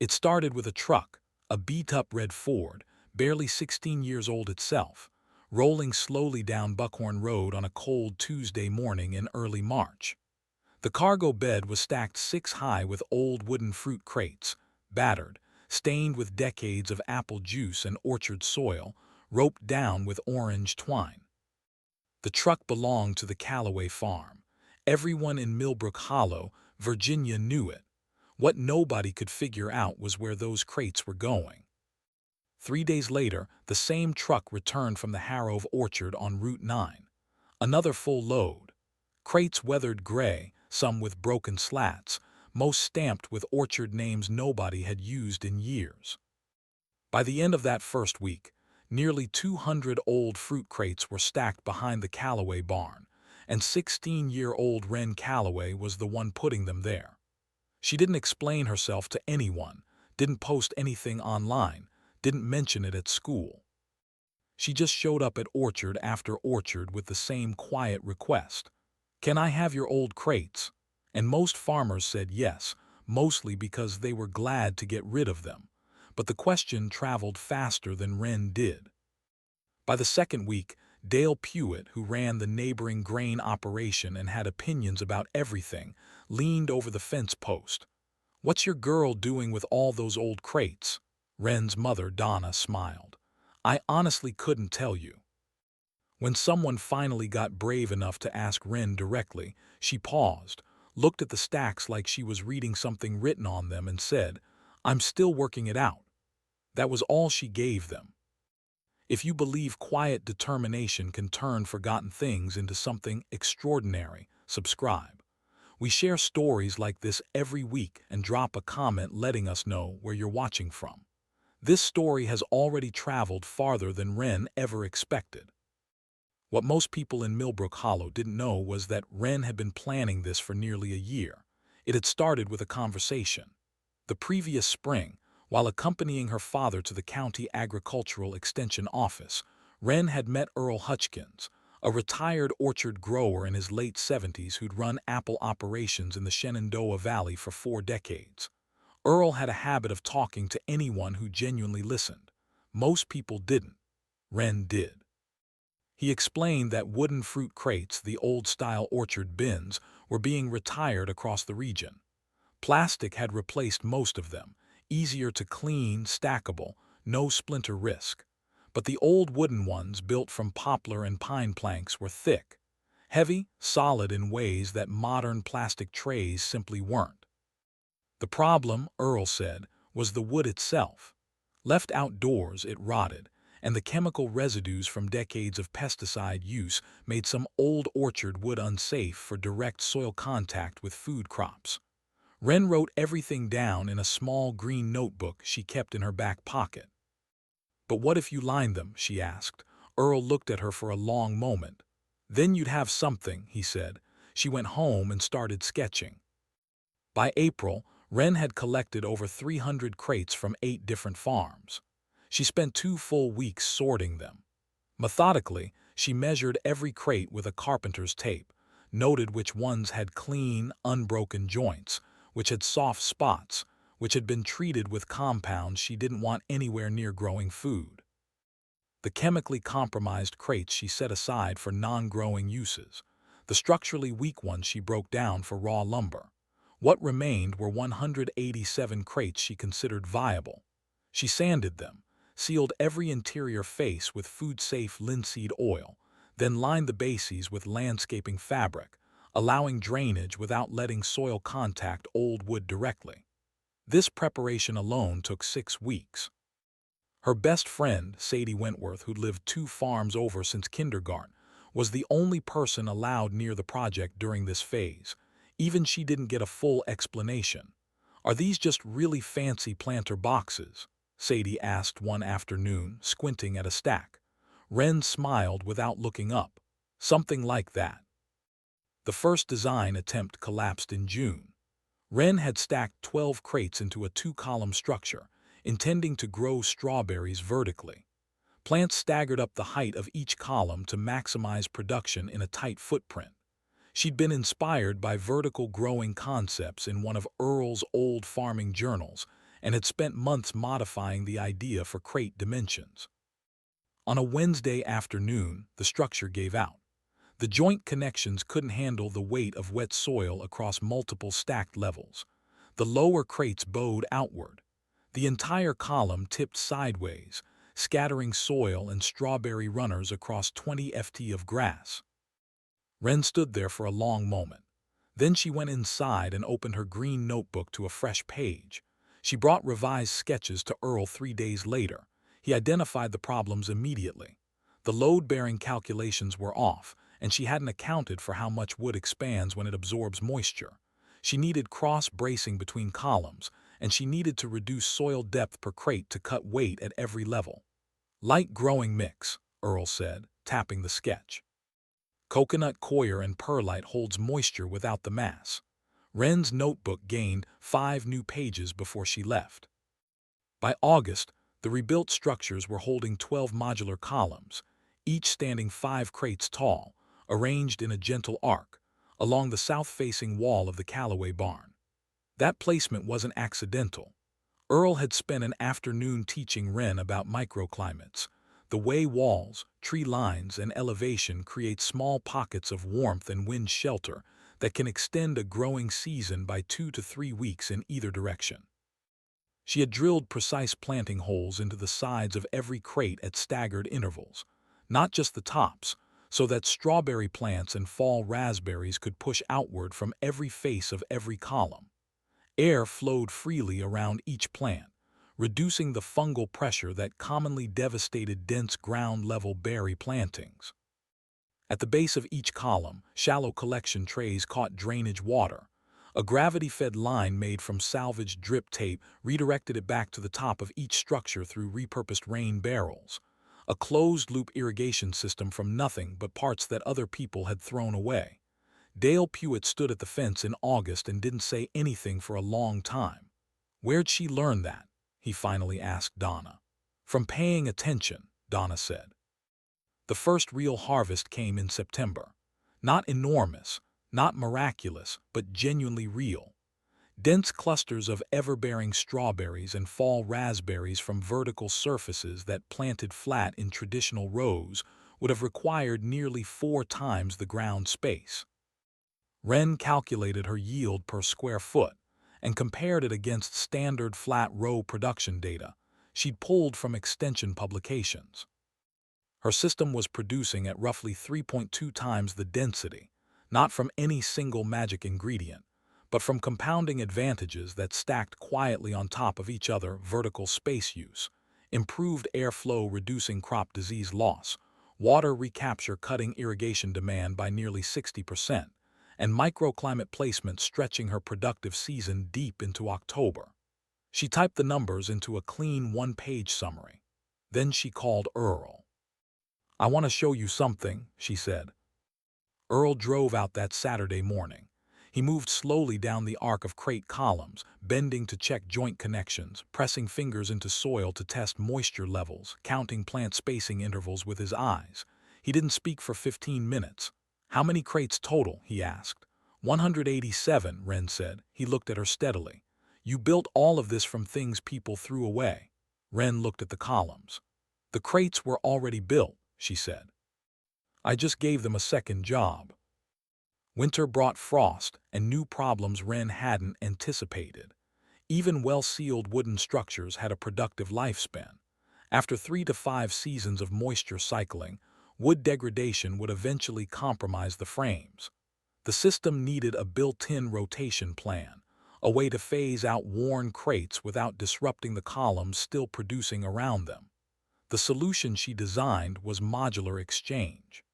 It started with a truck, a beat-up red Ford, barely 16 years old itself, rolling slowly down Buckhorn Road on a cold Tuesday morning in early March. The cargo bed was stacked 6 high with old wooden fruit crates, battered, stained with decades of apple juice and orchard soil, roped down with orange twine. The truck belonged to the Callaway farm. Everyone in Milbrook Hollow, Virginia knew it. What nobody could figure out was where those crates were going. 3 days later, the same truck returned from the Harrove Orchard on Route 9. Another full load. Crates weathered gray, some with broken slats, most stamped with orchard names nobody had used in years. By the end of that first week, nearly 200 old fruit crates were stacked behind the Callaway barn, and 16-year-old Ren Callaway was the one putting them there. She didn't explain herself to anyone, didn't post anything online, didn't mention it at school. She just showed up at orchard after orchard with the same quiet request. "Can I have your old crates?" And most farmers said yes, mostly because they were glad to get rid of them. But the question traveled faster than Ren did. By the second week, Dale Pewitt, who ran the neighboring grain operation and had opinions about everything, leaned over the fence post. "What's your girl doing with all those old crates?" Ren's mother, Donna, smiled. "I honestly couldn't tell you." When someone finally got brave enough to ask Ren directly, she paused, looked at the stacks like she was reading something written on them, and said, "I'm still working it out." That was all she gave them. If you believe quiet determination can turn forgotten things into something extraordinary, subscribe. We share stories like this every week, and drop a comment letting us know where you're watching from. This story has already traveled farther than Ren ever expected. What most people in Milbrook Hollow didn't know was that Ren had been planning this for nearly a year. It had started with a conversation. The previous spring, while accompanying her father to the county agricultural extension office, Ren had met Earl Hutchkins, a retired orchard grower in his late 70s who'd run apple operations in the Shenandoah Valley for 4 decades. Earl had a habit of talking to anyone who genuinely listened. Most people didn't. Ren did. He explained that wooden fruit crates, the old-style orchard bins, were being retired across the region. Plastic had replaced most of them, easier to clean, stackable, no splinter risk. But the old wooden ones, built from poplar and pine planks, were thick, heavy, solid in ways that modern plastic trays simply weren't. The problem, Earl said, was the wood itself. Left outdoors, it rotted, and the chemical residues from decades of pesticide use made some old orchard wood unsafe for direct soil contact with food crops. Ren wrote everything down in a small green notebook she kept in her back pocket. "But what if you lined them?" she asked. Earl looked at her for a long moment. "Then you'd have something," he said. She went home and started sketching. By April, Ren had collected over 300 crates from 8 different farms. She spent 2 full weeks sorting them. Methodically, she measured every crate with a carpenter's tape, noted which ones had clean, unbroken joints, which had soft spots, which had been treated with compounds she didn't want anywhere near growing food. The chemically compromised crates she set aside for non-growing uses. The structurally weak ones she broke down for raw lumber. What remained were 187 crates she considered viable. She sanded them, sealed every interior face with food-safe linseed oil, then lined the bases with landscaping fabric, allowing drainage without letting soil contact old wood directly. This preparation alone took 6 weeks. Her best friend, Sadie Wentworth, who'd lived 2 farms over since kindergarten, was the only person allowed near the project during this phase. Even she didn't get a full explanation. "Are these just really fancy planter boxes?" Sadie asked one afternoon, squinting at a stack. Ren smiled without looking up. "Something like that." The first design attempt collapsed in June. Ren had stacked 12 crates into a 2-column structure, intending to grow strawberries vertically. Plants staggered up the height of each column to maximize production in a tight footprint. She'd been inspired by vertical growing concepts in one of Earl's old farming journals, and had spent months modifying the idea for crate dimensions. On a Wednesday afternoon, the structure gave out. The joint connections couldn't handle the weight of wet soil across multiple stacked levels. The lower crates bowed outward. The entire column tipped sideways, scattering soil and strawberry runners across 20 ft of grass. Ren stood there for a long moment. Then she went inside and opened her green notebook to a fresh page. She brought revised sketches to Earl 3 days later. He identified the problems immediately. The load-bearing calculations were off, and she hadn't accounted for how much wood expands when it absorbs moisture. She needed cross-bracing between columns, and she needed to reduce soil depth per crate to cut weight at every level. Light growing mix, Earl said, tapping the sketch. Coconut coir and perlite holds moisture without the mass. Ren's notebook gained 5 new pages before she left. By August, the rebuilt structures were holding 12 modular columns, each standing 5 crates tall, arranged in a gentle arc, along the south-facing wall of the Callaway barn. That placement wasn't accidental. Earl had spent an afternoon teaching Ren about microclimates, the way walls, tree lines, and elevation create small pockets of warmth and wind shelter that can extend a growing season by 2 to 3 weeks in either direction. She had drilled precise planting holes into the sides of every crate at staggered intervals, not just the tops, so that strawberry plants and fall raspberries could push outward from every face of every column. Air flowed freely around each plant, reducing the fungal pressure that commonly devastated dense ground-level berry plantings. At the base of each column, shallow collection trays caught drainage water. A gravity-fed line made from salvaged drip tape redirected it back to the top of each structure through repurposed rain barrels. A closed-loop irrigation system from nothing but parts that other people had thrown away. Dale Pewitt stood at the fence in August and didn't say anything for a long time. Where'd she learn that? He finally asked Donna. From paying attention, Donna said. The first real harvest came in September. Not enormous, not miraculous, but genuinely real. Dense clusters of ever-bearing strawberries and fall raspberries from vertical surfaces that planted flat in traditional rows would have required nearly 4 times the ground space. Ren calculated her yield per square foot and compared it against standard flat row production data she'd pulled from extension publications. Her system was producing at roughly 3.2 times the density, not from any single magic ingredient, but from compounding advantages that stacked quietly on top of each other: vertical space use, improved airflow reducing crop disease loss, water recapture cutting irrigation demand by nearly 60%, and microclimate placement stretching her productive season deep into October. She typed the numbers into a clean 1-page summary. Then she called Earl. "I want to show you something," she said. Earl drove out that Saturday morning. He moved slowly down the arc of crate columns, bending to check joint connections, pressing fingers into soil to test moisture levels, counting plant spacing intervals with his eyes. He didn't speak for 15 minutes. "How many crates total?" he asked. 187, Ren said. He looked at her steadily. "You built all of this from things people threw away." Ren looked at the columns. "The crates were already built," she said. "I just gave them a second job." Winter brought frost and new problems Ren hadn't anticipated. Even well-sealed wooden structures had a productive lifespan. After 3 to 5 seasons of moisture cycling, wood degradation would eventually compromise the frames. The system needed a built-in rotation plan, a way to phase out worn crates without disrupting the columns still producing around them. The solution she designed was modular exchange.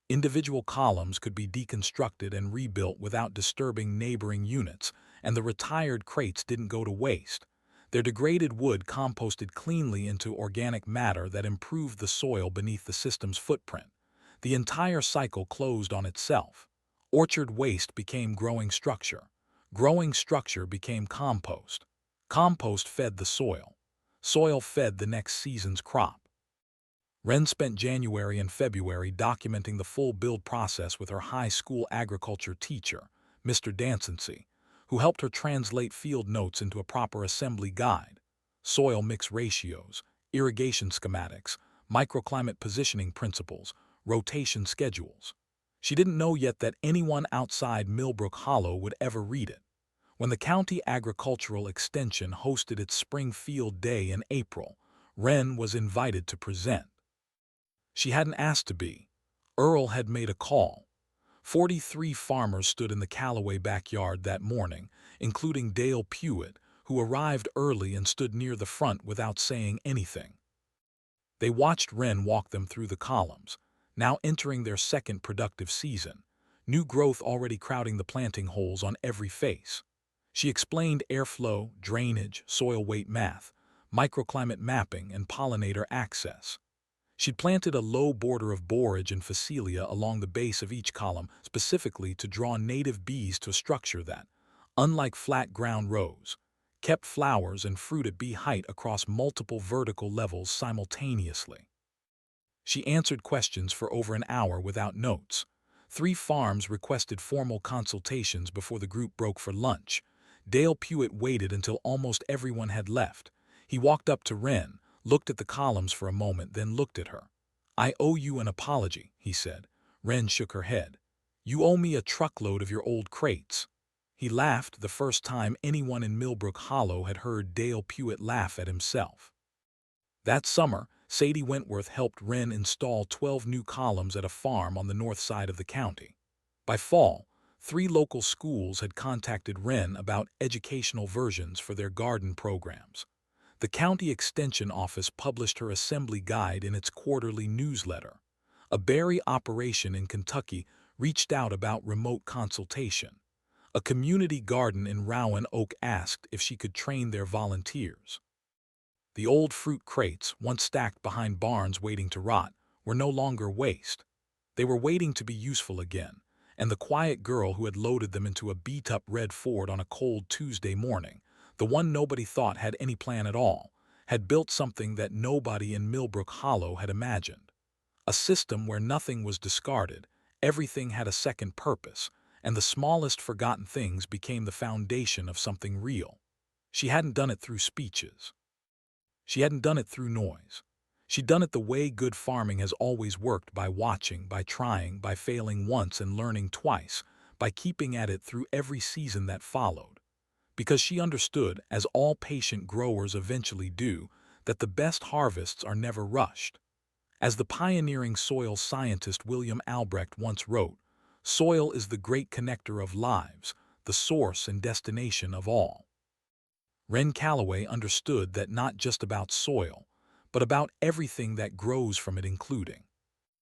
Individual columns could be deconstructed and rebuilt without disturbing neighboring units, and the retired crates didn't go to waste. Their degraded wood composted cleanly into organic matter that improved the soil beneath the system's footprint. The entire cycle closed on itself. Orchard waste became growing structure. Growing structure became compost. Compost fed the soil. Soil fed the next season's crop. Ren spent January and February documenting the full build process with her high school agriculture teacher, Mr. Dancency, who helped her translate field notes into a proper assembly guide: soil mix ratios, irrigation schematics, microclimate positioning principles, rotation schedules. She didn't know yet that anyone outside Milbrook Hollow would ever read it. When the County Agricultural Extension hosted its Spring Field Day in April, Ren was invited to present. She hadn't asked to be. Earl had made a call. 43 farmers stood in the Callaway backyard that morning, including Dale Pewitt, who arrived early and stood near the front without saying anything. They watched Ren walk them through the columns, now entering their second productive season, new growth already crowding the planting holes on every face. She explained airflow, drainage, soil weight math, microclimate mapping, and pollinator access. She'd planted a low border of borage and phacelia along the base of each column specifically to draw native bees to a structure that, unlike flat ground rows, kept flowers and fruit at bee height across multiple vertical levels simultaneously. She answered questions for over an hour without notes. 3 farms requested formal consultations before the group broke for lunch. Dale Pewitt waited until almost everyone had left. He walked up to Ren, looked at the columns for a moment, then looked at her. "I owe you an apology," he said. Ren shook her head. "You owe me a truckload of your old crates." He laughed, the first time anyone in Milbrook Hollow had heard Dale Pewitt laugh at himself. That summer, Sadie Wentworth helped Ren install 12 new columns at a farm on the north side of the county. By fall, 3 local schools had contacted Ren about educational versions for their garden programs. The county extension office published her assembly guide in its quarterly newsletter. A berry operation in Kentucky reached out about remote consultation. A community garden in Rowan Oak asked if she could train their volunteers. The old fruit crates, once stacked behind barns waiting to rot, were no longer waste. They were waiting to be useful again, and the quiet girl who had loaded them into a beat-up red Ford on a cold Tuesday morning, the one nobody thought had any plan at all, had built something that nobody in Milbrook Hollow had imagined. A system where nothing was discarded, everything had a second purpose, and the smallest forgotten things became the foundation of something real. She hadn't done it through speeches. She hadn't done it through noise. She'd done it the way good farming has always worked: by watching, by trying, by failing once and learning twice, by keeping at it through every season that followed. Because she understood, as all patient growers eventually do, that the best harvests are never rushed. As the pioneering soil scientist William Albrecht once wrote, "Soil is the great connector of lives, the source and destination of all." Ren Callaway understood that not just about soil, but about everything that grows from it, including